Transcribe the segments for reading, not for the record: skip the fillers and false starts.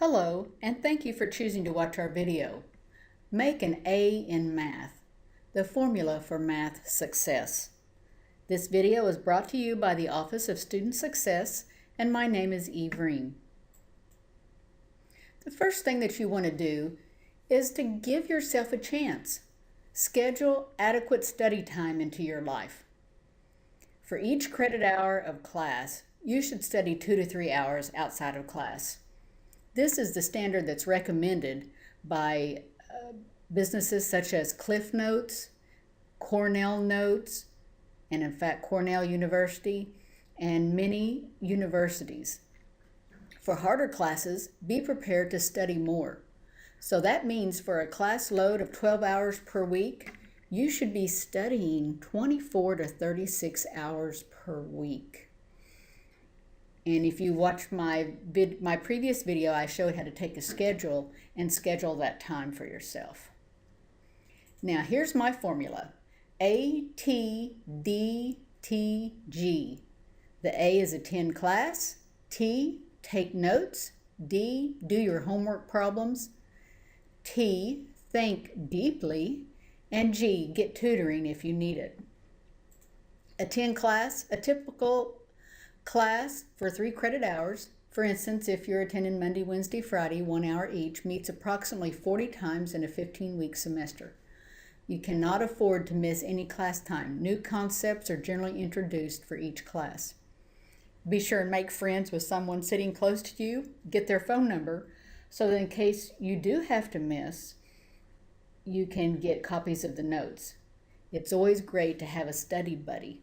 Hello, and thank you for choosing to watch our video. Make an A in Math, the formula for math success. This video is brought to you by the Office of Student Success, and my name is Eve Ream. The first thing that you want to do is to give yourself a chance. Schedule adequate study time into your life. For each credit hour of class, you should study 2 to 3 hours outside of class. This is the standard that's recommended by businesses such as Cliff Notes, Cornell Notes, and in fact Cornell University, and many universities. For harder classes, be prepared to study more. So that means for a class load of 12 hours per week, you should be studying 24 to 36 hours per week. And if you watch my previous video, I showed how to take a schedule and schedule that time for yourself. Now here's my formula. A, T, D, T, G. The A is attend class. T, take notes. D, do your homework problems. T, think deeply. And G, get tutoring if you need it. Attend class. A typical class for 3 credit hours, for instance, if you're attending Monday, Wednesday, Friday, 1 hour each, meets approximately 40 times in a 15-week semester. You cannot afford to miss any class time. New concepts are generally introduced for each class. Be sure and make friends with someone sitting close to you. Get their phone number so that in case you do have to miss, you can get copies of the notes. It's always great to have a study buddy.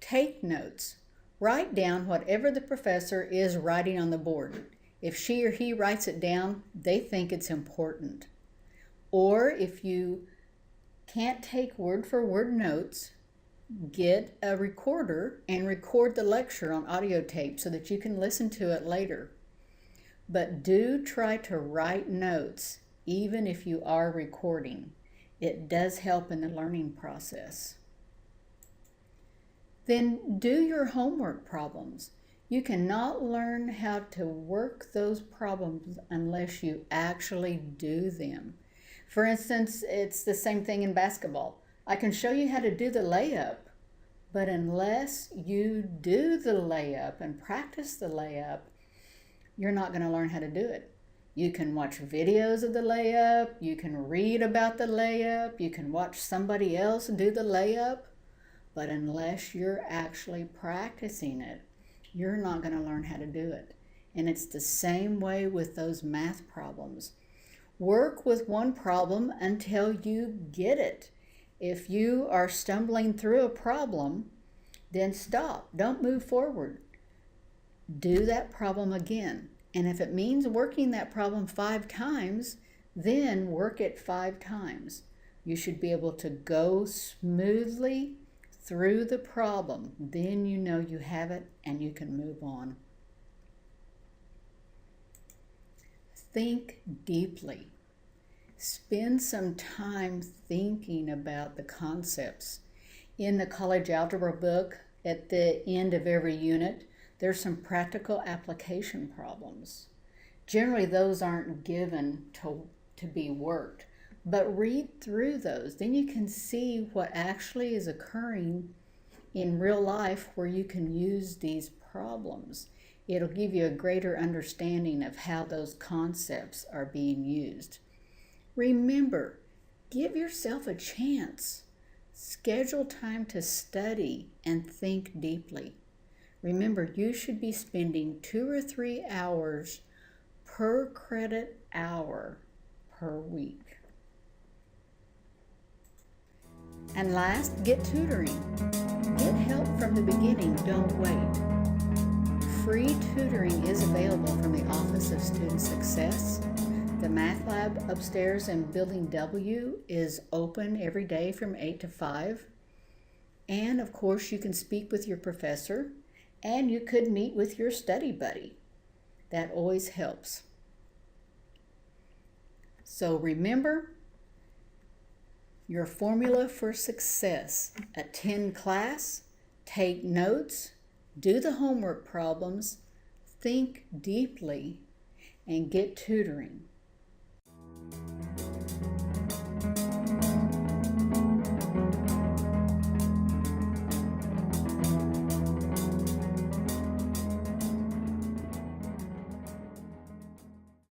Take notes. Write down whatever the professor is writing on the board. If she or he writes it down, they think it's important. Or if you can't take word for word notes, get a recorder and record the lecture on audio tape so that you can listen to it later. But do try to write notes even if you are recording. It does help in the learning process. Then do your homework problems. You cannot learn how to work those problems unless you actually do them. For instance, it's the same thing in basketball. I can show you how to do the layup, but unless you do the layup and practice the layup, you're not going to learn how to do it. You can watch videos of the layup, you can read about the layup, you can watch somebody else do the layup, but unless you're actually practicing it, you're not going to learn how to do it. And it's the same way with those math problems. Work with one problem until you get it. If you are stumbling through a problem, then stop. Don't move forward. Do that problem again. And if it means working that problem 5 times, then work it 5 times. You should be able to go smoothly through the problem. Then you know you have it and you can move on. Think deeply. Spend some time thinking about the concepts. In the college algebra book, at the end of every unit, there's some practical application problems. Generally, those aren't given to be worked, but read through those. Then you can see what actually is occurring in real life where you can use these problems. It'll give you a greater understanding of how those concepts are being used. Remember, give yourself a chance. Schedule time to study and think deeply. Remember, you should be spending 2 or 3 hours per credit hour per week. And last, get tutoring. Get help from the beginning, don't wait. Free tutoring is available from the Office of Student Success. The Math Lab upstairs in Building W is open every day from 8 to 5. And of course, you can speak with your professor, and you could meet with your study buddy. That always helps. So remember your formula for success. Attend class, take notes, do the homework problems, think deeply and get tutoring.